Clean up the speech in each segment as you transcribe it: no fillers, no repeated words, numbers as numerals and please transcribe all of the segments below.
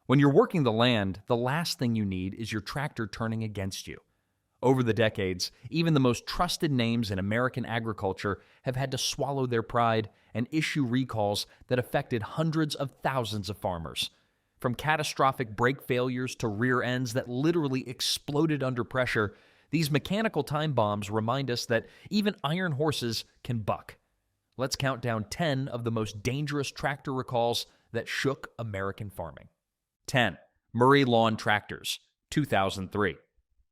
When you're working the land, the last thing you need is your tractor turning against you. Over the decades, even the most trusted names in American agriculture have had to swallow their pride and issue recalls that affected hundreds of thousands of farmers. From catastrophic brake failures to rear ends that literally exploded under pressure, these mechanical time bombs remind us that even iron horses can buck. Let's count down 10 of the most dangerous tractor recalls that shook American farming. 10. Murray Lawn Tractors, 2003.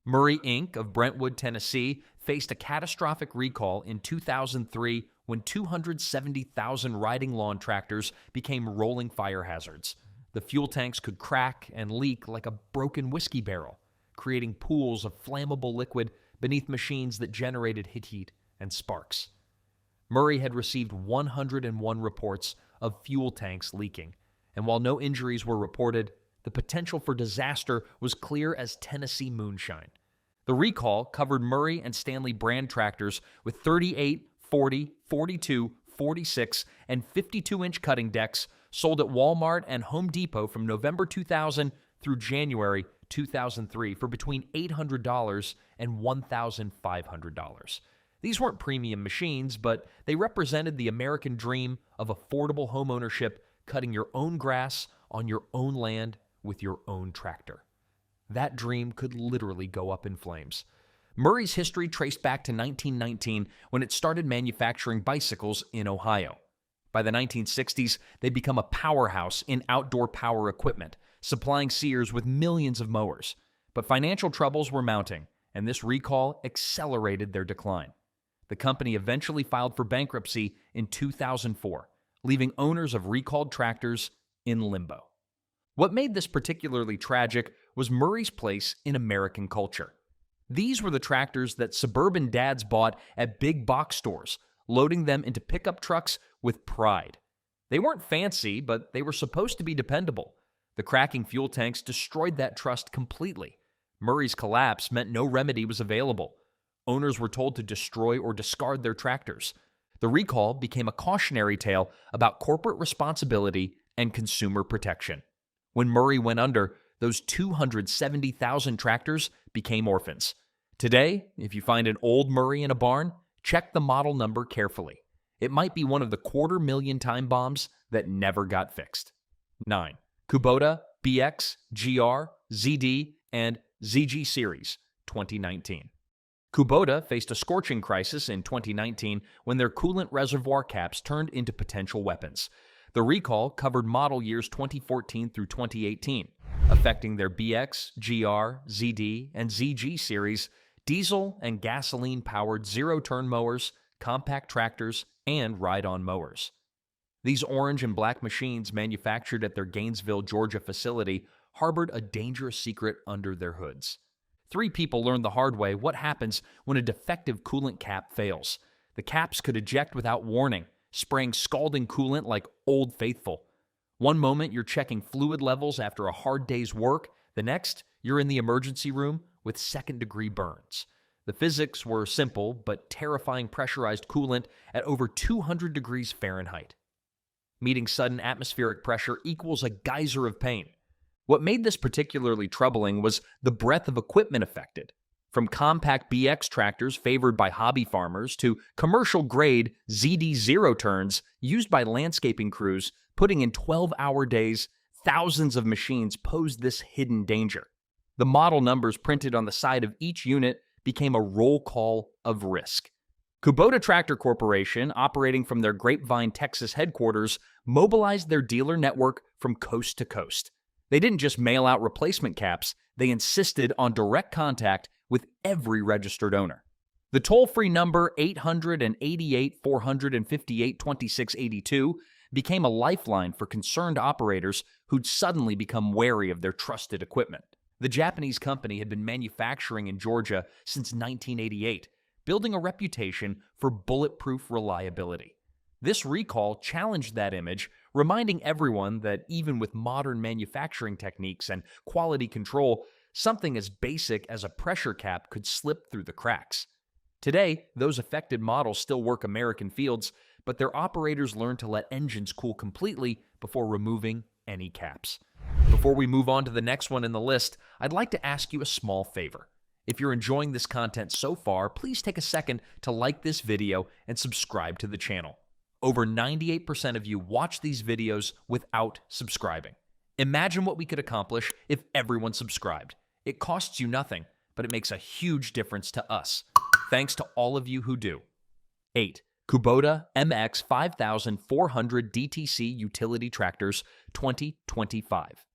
Murray Inc. of Brentwood, Tennessee, faced a catastrophic recall in 2003 when 270,000 riding lawn tractors became rolling fire hazards. The fuel tanks could crack and leak like a broken whiskey barrel, creating pools of flammable liquid beneath machines that generated heat and sparks. Murray had received 101 reports of fuel tanks leaking, and while no injuries were reported, the potential for disaster was clear as Tennessee moonshine. The recall covered Murray and Stanley brand tractors with 38, 40, 42, 46, and 52-inch cutting decks sold at Walmart and Home Depot from November 2000 through January 2003 for between $800 and $1,500. These weren't premium machines, but they represented the American dream of affordable homeownership, cutting your own grass on your own land with your own tractor. That dream could literally go up in flames. Murray's history traced back to 1919 when it started manufacturing bicycles in Ohio. By the 1960s, they'd become a powerhouse in outdoor power equipment, supplying Sears with millions of mowers. But financial troubles were mounting, and this recall accelerated their decline. The company eventually filed for bankruptcy in 2004, leaving owners of recalled tractors in limbo. What made this particularly tragic was Murray's place in American culture. These were the tractors that suburban dads bought at big box stores, loading them into pickup trucks with pride. They weren't fancy, but they were supposed to be dependable. The cracking fuel tanks destroyed that trust completely. Murray's collapse meant no remedy was available. Owners were told to destroy or discard their tractors. The recall became a cautionary tale about corporate responsibility and consumer protection. When Murray went under, those 270,000 tractors became orphans. Today, if you find an old Murray in a barn, check the model number carefully. It might be one of the 250,000 time bombs that never got fixed. 9. Kubota BX, GR, ZD, and ZG series, 2019. Kubota faced a scorching crisis in 2019 when their coolant reservoir caps turned into potential weapons. The recall covered model years 2014 through 2018, affecting their BX, GR, ZD, and ZG series, diesel and gasoline-powered zero-turn mowers, compact tractors, and ride-on mowers. These orange and black machines, manufactured at their Gainesville, Georgia facility, harbored a dangerous secret under their hoods. 3 people learned the hard way what happens when a defective coolant cap fails. The caps could eject without warning, spraying scalding coolant like Old Faithful. One moment you're checking fluid levels after a hard day's work, the next you're in the emergency room with second-degree burns. The physics were simple but terrifying: pressurized coolant at over 200 degrees Fahrenheit. Meeting sudden atmospheric pressure equals a geyser of pain. What made this particularly troubling was the breadth of equipment affected. From compact BX tractors favored by hobby farmers to commercial-grade ZD zero-turns used by landscaping crews, putting in 12-hour days, thousands of machines posed this hidden danger. The model numbers printed on the side of each unit became a roll call of risk. Kubota Tractor Corporation, operating from their Grapevine, Texas headquarters, mobilized their dealer network from coast to coast. They didn't just mail out replacement caps, they insisted on direct contact with every registered owner. The toll-free number 888-458-2682 became a lifeline for concerned operators who'd suddenly become wary of their trusted equipment. The Japanese company had been manufacturing in Georgia since 1988, building a reputation for bulletproof reliability. This recall challenged that image, reminding everyone that even with modern manufacturing techniques and quality control, something as basic as a pressure cap could slip through the cracks. Today, those affected models still work American fields, but their operators learn to let engines cool completely before removing any caps. Before we move on to the next one in the list, I'd like to ask you a small favor. If you're enjoying this content so far, please take a second to like this video and subscribe to the channel. Over 98% of you watch these videos without subscribing. Imagine what we could accomplish if everyone subscribed. It costs you nothing, but it makes a huge difference to us. Thanks to all of you who do. 8. Kubota MX 5400 DTC Utility Tractors 2025.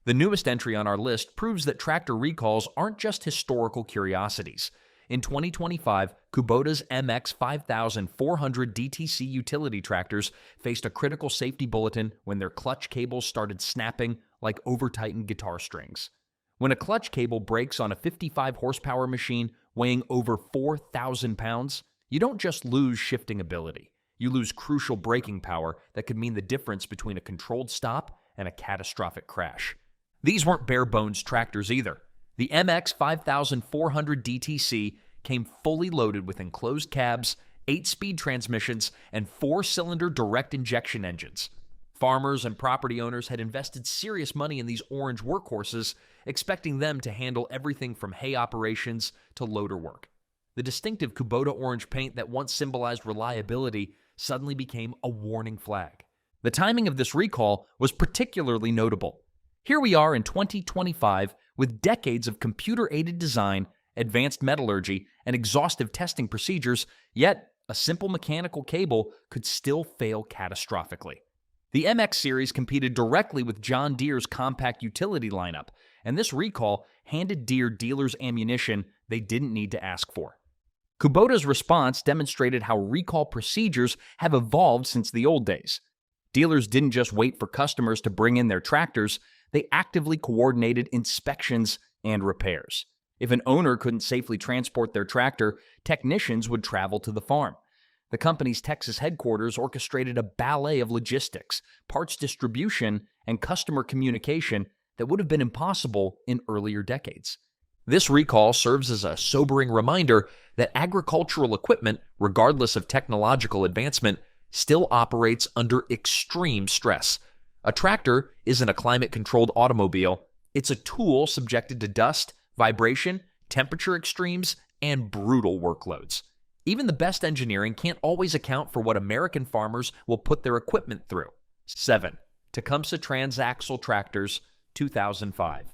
The newest entry on our list proves that tractor recalls aren't just historical curiosities. In 2025, Kubota's MX 5400 DTC utility tractors faced a critical safety bulletin when their clutch cables started snapping like over-tightened guitar strings. When a clutch cable breaks on a 55 horsepower machine weighing over 4,000 pounds, you don't just lose shifting ability. You lose crucial braking power that could mean the difference between a controlled stop and a catastrophic crash. These weren't bare-bones tractors either. The MX 5400 DTC came fully loaded with enclosed cabs, 8-speed transmissions, and 4-cylinder direct injection engines. Farmers and property owners had invested serious money in these orange workhorses, expecting them to handle everything from hay operations to loader work. The distinctive Kubota orange paint that once symbolized reliability suddenly became a warning flag. The timing of this recall was particularly notable. Here we are in 2025 with decades of computer-aided design, advanced metallurgy, and exhaustive testing procedures, yet a simple mechanical cable could still fail catastrophically. The MX series competed directly with John Deere's compact utility lineup, and this recall handed Deere dealers ammunition they didn't need to ask for. Kubota's response demonstrated how recall procedures have evolved since the old days. Dealers didn't just wait for customers to bring in their tractors, they actively coordinated inspections and repairs. If an owner couldn't safely transport their tractor, technicians would travel to the farm. The company's Texas headquarters orchestrated a ballet of logistics, parts distribution, and customer communication that would have been impossible in earlier decades. This recall serves as a sobering reminder that agricultural equipment, regardless of technological advancement, still operates under extreme stress. A tractor isn't a climate-controlled automobile. It's a tool subjected to dust, vibration, temperature extremes, and brutal workloads. Even the best engineering can't always account for what American farmers will put their equipment through. 7. Tecumseh Transaxle Tractors 2005.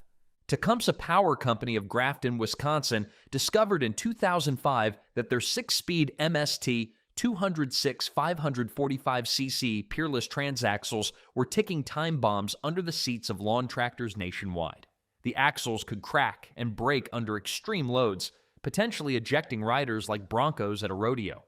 Tecumseh Power Company of Grafton, Wisconsin, discovered in 2005 that their 6-speed MST 206 545cc Peerless transaxles were ticking time bombs under the seats of lawn tractors nationwide. The axles could crack and break under extreme loads, potentially ejecting riders like broncos at a rodeo.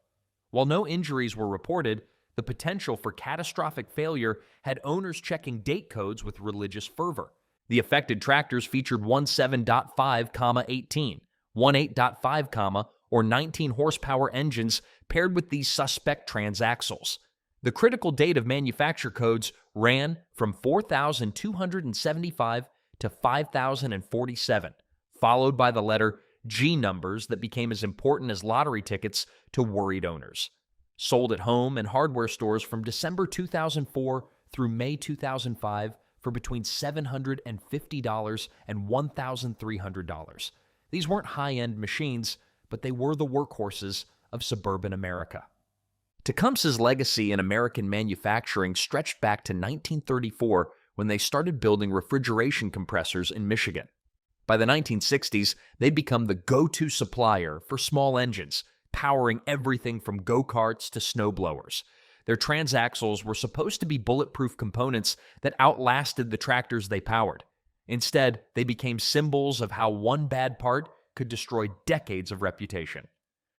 While no injuries were reported, the potential for catastrophic failure had owners checking date codes with religious fervor. The affected tractors featured 17.5, 18, 18.5, or 19 horsepower engines paired with these suspect transaxles. The critical date of manufacture codes ran from 4,275 to 5,047, followed by the letter G numbers that became as important as lottery tickets to worried owners. Sold at home and hardware stores from December 2004 through May 2005 for between $750 and $1,300. These weren't high-end machines, but they were the workhorses of suburban America. Tecumseh's legacy in American manufacturing stretched back to 1934 when they started building refrigeration compressors in Michigan. By the 1960s, they'd become the go-to supplier for small engines, powering everything from go-karts to snowblowers. Their transaxles were supposed to be bulletproof components that outlasted the tractors they powered. Instead, they became symbols of how one bad part could destroy decades of reputation.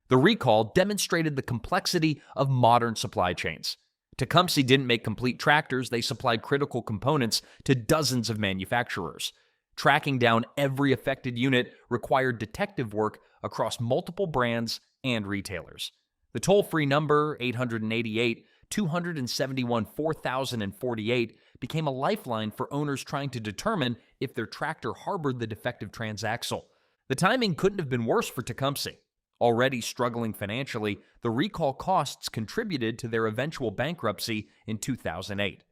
The recall demonstrated the complexity of modern supply chains. Tecumseh didn't make complete tractors, they supplied critical components to dozens of manufacturers. Tracking down every affected unit required detective work across multiple brands and retailers. The toll-free number, 888-271-4048, became a lifeline for owners trying to determine if their tractor harbored the defective transaxle. The timing couldn't have been worse for Tecumseh. Already struggling financially, the recall costs contributed to their eventual bankruptcy in 2008.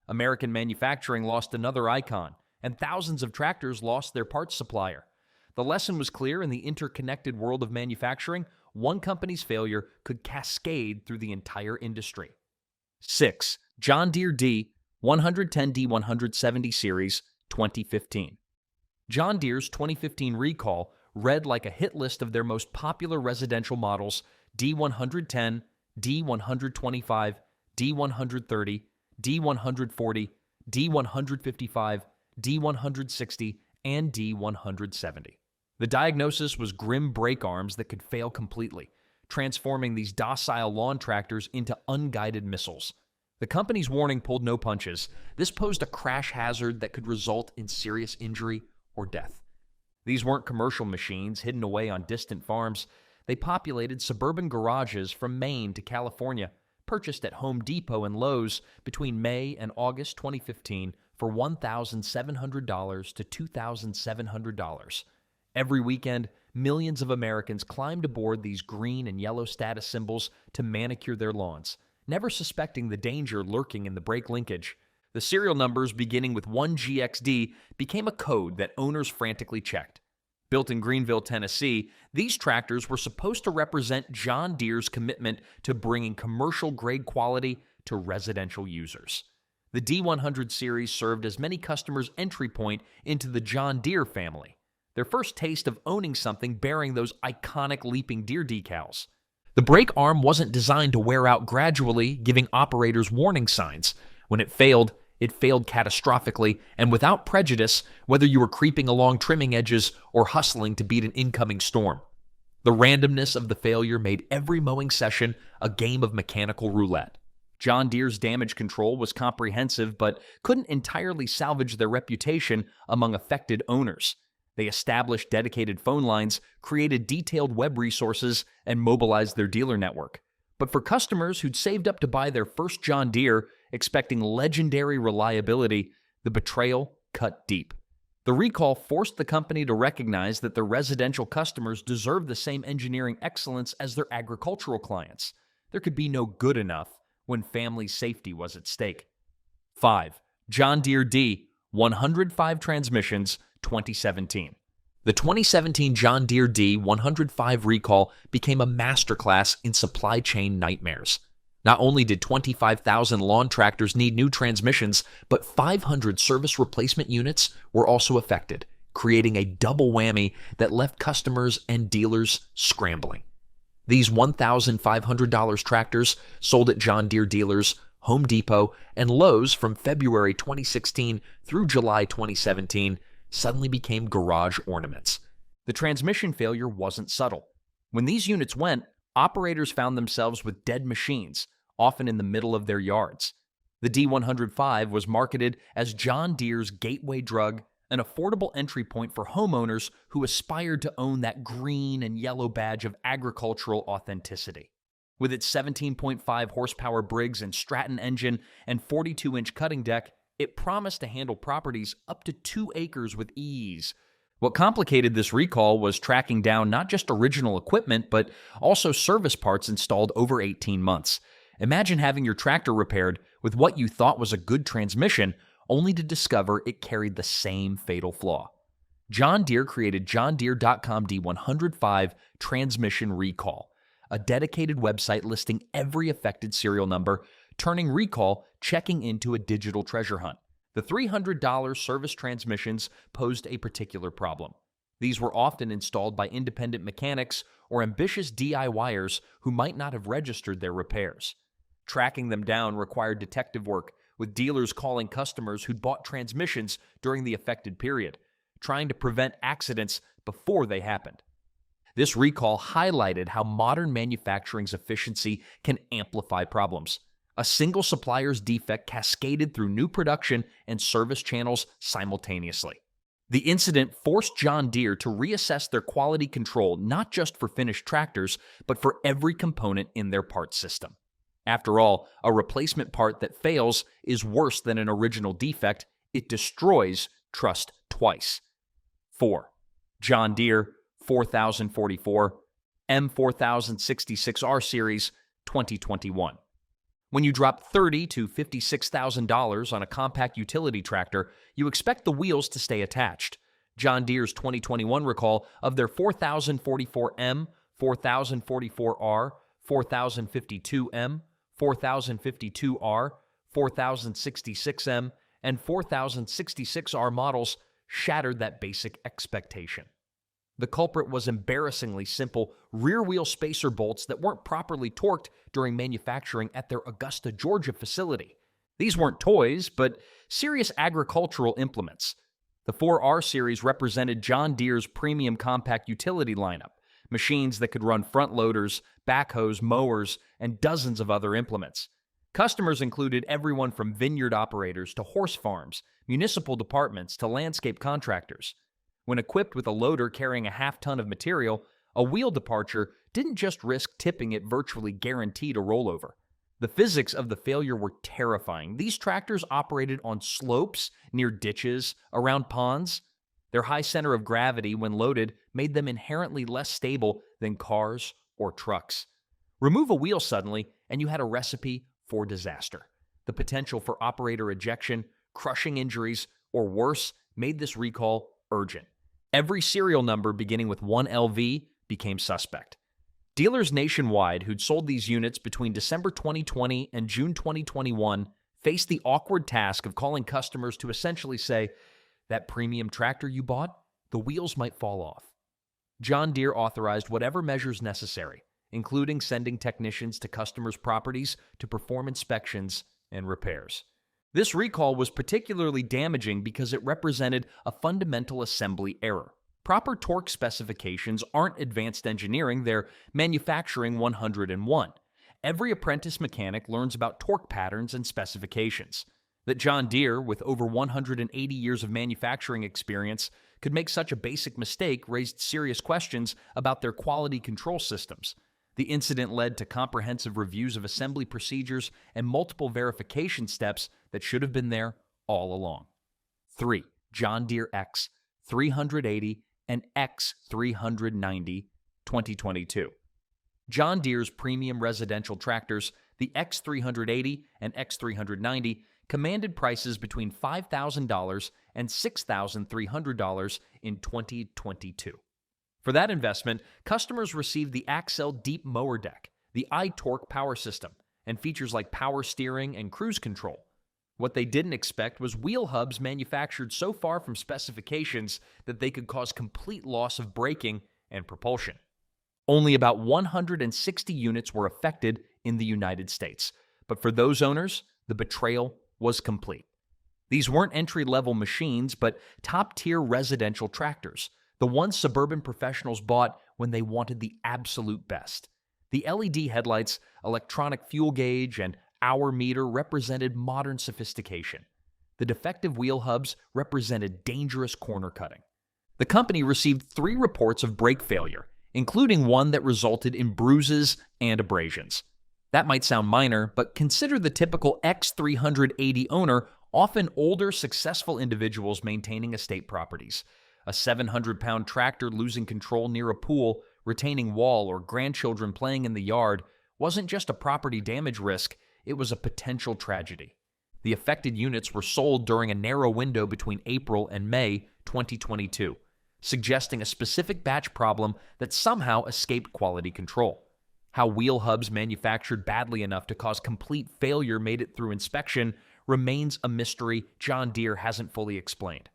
American manufacturing lost another icon, and thousands of tractors lost their parts supplier. The lesson was clear: in the interconnected world of manufacturing, one company's failure could cascade through the entire industry. 6. John Deere D110 D170 Series 2015. John Deere's 2015 recall read like a hit list of their most popular residential models: D110, D125, D130, D140, D155, D160, and D170. The diagnosis was grim brake arms that could fail completely, transforming these docile lawn tractors into unguided missiles. The company's warning pulled no punches. This posed a crash hazard that could result in serious injury or death. These weren't commercial machines hidden away on distant farms. They populated suburban garages from Maine to California, purchased at Home Depot and Lowe's between May and August 2015 for $1,700 to $2,700. Every weekend, millions of Americans climbed aboard these green and yellow status symbols to manicure their lawns, never suspecting the danger lurking in the brake linkage. The serial numbers beginning with 1GXD became a code that owners frantically checked. Built in Greenville, Tennessee, these tractors were supposed to represent John Deere's commitment to bringing commercial-grade quality to residential users. The D100 series served as many customers' entry point into the John Deere family, their first taste of owning something bearing those iconic leaping deer decals. The brake arm wasn't designed to wear out gradually, giving operators warning signs. When it failed catastrophically and without prejudice, whether you were creeping along trimming edges or hustling to beat an incoming storm. The randomness of the failure made every mowing session a game of mechanical roulette. John Deere's damage control was comprehensive, but couldn't entirely salvage their reputation among affected owners. They established dedicated phone lines, created detailed web resources, and mobilized their dealer network. But for customers who'd saved up to buy their first John Deere, expecting legendary reliability, the betrayal cut deep. The recall forced the company to recognize that their residential customers deserved the same engineering excellence as their agricultural clients. There could be no good enough when family safety was at stake. 5. John Deere D105 Transmissions 2017. The 2017 John Deere D105 recall became a masterclass in supply chain nightmares. Not only did 25,000 lawn tractors need new transmissions, but 500 service replacement units were also affected, creating a double whammy that left customers and dealers scrambling. These $1,500 tractors sold at John Deere dealers, Home Depot, and Lowe's from February 2016 through July 2017 suddenly became garage ornaments. The transmission failure wasn't subtle. When these units went, operators found themselves with dead machines, often in the middle of their yards. The D105 was marketed as John Deere's gateway drug, an affordable entry point for homeowners who aspired to own that green and yellow badge of agricultural authenticity. With its 17.5 horsepower Briggs and Stratton engine and 42-inch cutting deck, it promised to handle properties up to 2 acres with ease. What complicated this recall was tracking down not just original equipment, but also service parts installed over 18 months. Imagine having your tractor repaired with what you thought was a good transmission, only to discover it carried the same fatal flaw. John Deere created JohnDeere.com D105 Transmission Recall, a dedicated website listing every affected serial number, turning recall checking into a digital treasure hunt. The $300 service transmissions posed a particular problem. These were often installed by independent mechanics or ambitious DIYers who might not have registered their repairs. Tracking them down required detective work, with dealers calling customers who'd bought transmissions during the affected period, trying to prevent accidents before they happened. This recall highlighted how modern manufacturing's efficiency can amplify problems. A single supplier's defect cascaded through new production and service channels simultaneously. The incident forced John Deere to reassess their quality control not just for finished tractors, but for every component in their parts system. After all, a replacement part that fails is worse than an original defect. It destroys trust twice. 4. John Deere 4044 M4066R Series 2021. When you drop $30,000 to $56,000 on a compact utility tractor, you expect the wheels to stay attached. John Deere's 2021 recall of their 4044M, 4044R, 4052M, 4052R, 4066M, and 4066R models shattered that basic expectation. The culprit was embarrassingly simple rear-wheel spacer bolts that weren't properly torqued during manufacturing at their Augusta, Georgia facility. These weren't toys, but serious agricultural implements. The 4R series represented John Deere's premium compact utility lineup, machines that could run front loaders, backhoes, mowers, and dozens of other implements. Customers included everyone from vineyard operators to horse farms, municipal departments to landscape contractors. When equipped with a loader carrying a half-ton of material, a wheel departure didn't just risk tipping it virtually guaranteed a rollover. The physics of the failure were terrifying. These tractors operated on slopes, near ditches, around ponds. Their high center of gravity, when loaded, made them inherently less stable than cars or trucks. Remove a wheel suddenly, and you had a recipe for disaster. The potential for operator ejection, crushing injuries, or worse, made this recall urgent. Every serial number beginning with 1LV became suspect. Dealers nationwide who'd sold these units between December 2020 and June 2021 faced the awkward task of calling customers to essentially say, "That premium tractor you bought, the wheels might fall off." John Deere authorized whatever measures necessary, including sending technicians to customers' properties to perform inspections and repairs. This recall was particularly damaging because it represented a fundamental assembly error. Proper torque specifications aren't advanced engineering, they're manufacturing 101. Every apprentice mechanic learns about torque patterns and specifications. That John Deere, with over 180 years of manufacturing experience, could make such a basic mistake raised serious questions about their quality control systems. The incident led to comprehensive reviews of assembly procedures and multiple verification steps that should have been there all along. 3. John Deere X380 and X390, 2022. John Deere's premium residential tractors, the X380 and X390, commanded prices between $5,000 and $6,300 in 2022. For that investment, customers received the Axle Deep Mower Deck, the iTorque power system, and features like power steering and cruise control. What they didn't expect was wheel hubs manufactured so far from specifications that they could cause complete loss of braking and propulsion. Only about 160 units were affected in the United States, but for those owners, the betrayal was complete. These weren't entry-level machines, but top-tier residential tractors, the ones suburban professionals bought when they wanted the absolute best. The LED headlights, electronic fuel gauge, and hour meter represented modern sophistication. The defective wheel hubs represented dangerous corner cutting. The company received 3 reports of brake failure, including one that resulted in bruises and abrasions. That might sound minor, but consider the typical X380 owner, often older, successful individuals maintaining estate properties. A 700-pound tractor losing control near a pool, retaining wall, or grandchildren playing in the yard wasn't just a property damage risk, it was a potential tragedy. The affected units were sold during a narrow window between April and May 2022, suggesting a specific batch problem that somehow escaped quality control. How wheel hubs manufactured badly enough to cause complete failure made it through inspection remains a mystery John Deere hasn't fully explained.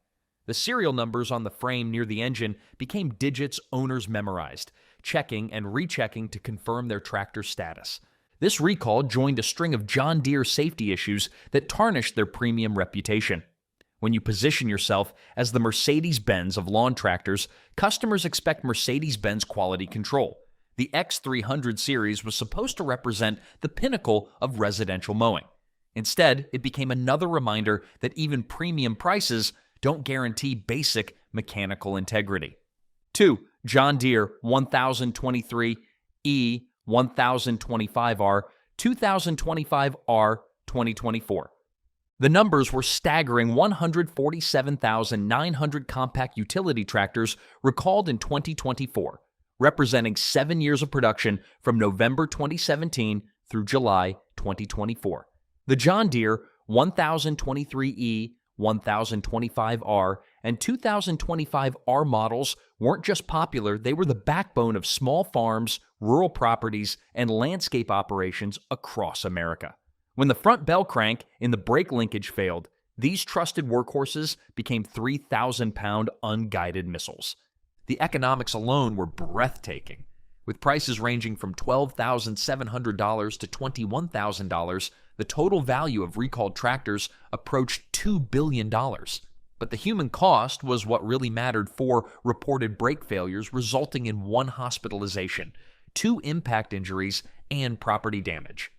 The serial numbers on the frame near the engine became digits owners memorized, checking and rechecking to confirm their tractor status. This recall joined a string of John Deere safety issues that tarnished their premium reputation. When you position yourself as the Mercedes-Benz of lawn tractors, customers expect Mercedes-Benz quality control. The X300 series was supposed to represent the pinnacle of residential mowing. Instead, it became another reminder that even premium prices don't guarantee basic mechanical integrity. 2. John Deere 1023 E 1025R 2025R 2024. The numbers were staggering: 147,900 compact utility tractors recalled in 2024, representing 7 years of production from November 2017 through July 2024. The John Deere 1023E, 1025R, and 2025R models weren't just popular, they were the backbone of small farms, rural properties, and landscape operations across America. When the front bell crank in the brake linkage failed, these trusted workhorses became 3,000-pound unguided missiles. The economics alone were breathtaking, with prices ranging from $12,700 to $21,000. The total value of recalled tractors approached $2 billion. But the human cost was what really mattered: 4 reported brake failures resulting in 1 hospitalization, 2 impact injuries, and property damage.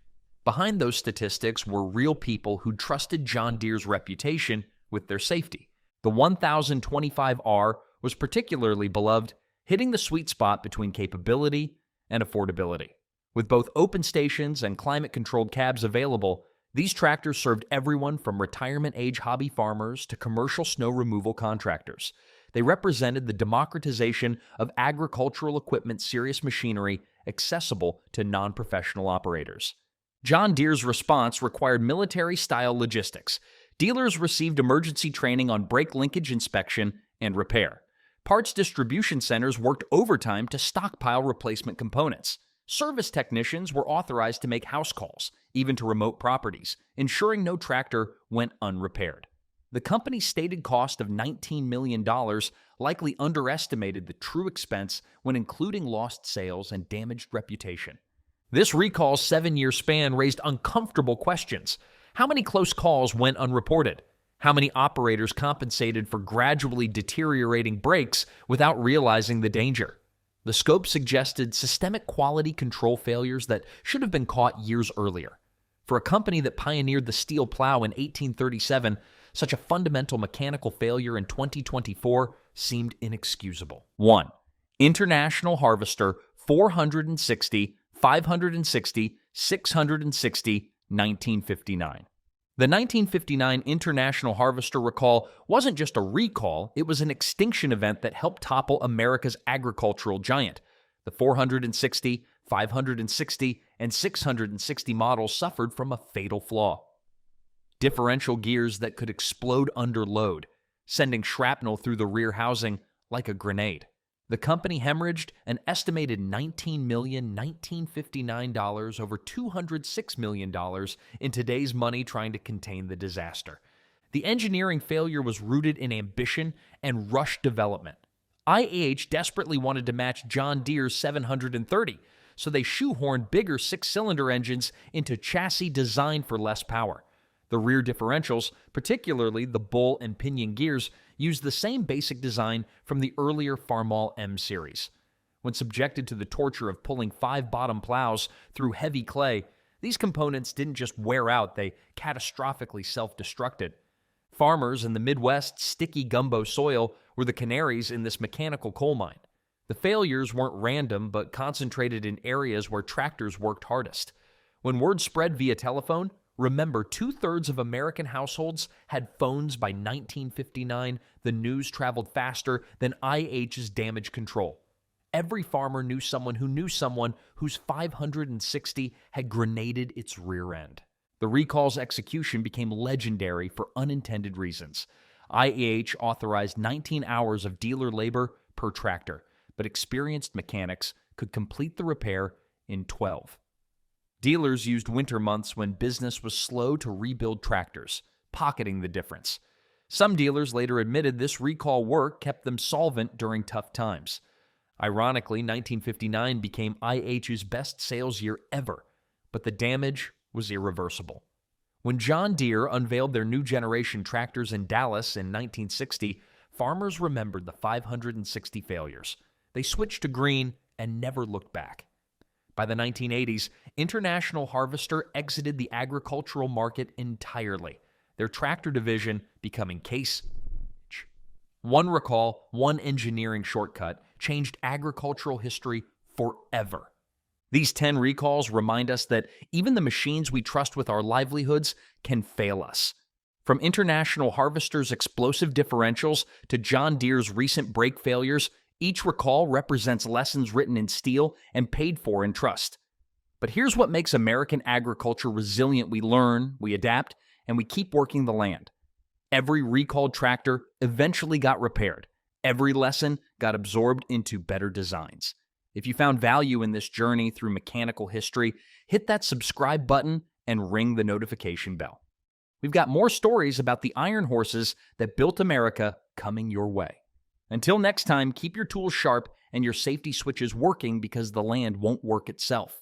Behind those statistics were real people who trusted John Deere's reputation with their safety. The 1025R was particularly beloved, hitting the sweet spot between capability and affordability. With both open stations and climate-controlled cabs available, these tractors served everyone from retirement-age hobby farmers to commercial snow removal contractors. They represented the democratization of agricultural equipment, serious machinery, accessible to non-professional operators. John Deere's response required military-style logistics. Dealers received emergency training on brake linkage inspection and repair. Parts distribution centers worked overtime to stockpile replacement components. Service technicians were authorized to make house calls, even to remote properties, ensuring no tractor went unrepaired. The company's stated cost of $19 million likely underestimated the true expense when including lost sales and damaged reputation. This recall's 7-year span raised uncomfortable questions. How many close calls went unreported? How many operators compensated for gradually deteriorating brakes without realizing the danger? The scope suggested systemic quality control failures that should have been caught years earlier. For a company that pioneered the steel plow in 1837, such a fundamental mechanical failure in 2024 seemed inexcusable. 1. International Harvester 460, 560, 660, 1959. The 1959 International Harvester recall wasn't just a recall, it was an extinction event that helped topple America's agricultural giant. The 460, 560, and 660 models suffered from a fatal flaw: differential gears that could explode under load, sending shrapnel through the rear housing like a grenade. The company hemorrhaged an estimated $19,1959 over $206 million in today's money trying to contain the disaster. The engineering failure was rooted in ambition and rushed development. IAH desperately wanted to match John Deere's 730, so they shoehorned bigger 6-cylinder engines into chassis designed for less power. The rear differentials, particularly the bull and pinion gears, used the same basic design from the earlier Farmall M series. When subjected to the torture of pulling 5 bottom plows through heavy clay, these components didn't just wear out, they catastrophically self-destructed. Farmers in the Midwest's sticky gumbo soil were the canaries in this mechanical coal mine. The failures weren't random, but concentrated in areas where tractors worked hardest. When word spread via telephone, remember, 2/3 of American households had phones by 1959. The news traveled faster than IH's damage control. Every farmer knew someone whose 560 had grenaded its rear end. The recall's execution became legendary for unintended reasons. IAH authorized 19 hours of dealer labor per tractor, but experienced mechanics could complete the repair in 12. Dealers used winter months when business was slow to rebuild tractors, pocketing the difference. Some dealers later admitted this recall work kept them solvent during tough times. Ironically, 1959 became IH's best sales year ever, but the damage was irreversible. When John Deere unveiled their new generation tractors in Dallas in 1960, farmers remembered the 560 failures. They switched to green and never looked back. By the 1980s, International Harvester exited the agricultural market entirely, their tractor division becoming Case. One recall, one engineering shortcut, changed agricultural history forever. These 10 recalls remind us that even the machines we trust with our livelihoods can fail us. From International Harvester's explosive differentials to John Deere's recent brake failures, each recall represents lessons written in steel and paid for in trust. But here's what makes American agriculture resilient. We learn, we adapt, and we keep working the land. Every recalled tractor eventually got repaired. Every lesson got absorbed into better designs. If you found value in this journey through mechanical history, hit that subscribe button and ring the notification bell. We've got more stories about the iron horses that built America coming your way. Until next time, keep your tools sharp and your safety switches working, because the land won't work itself.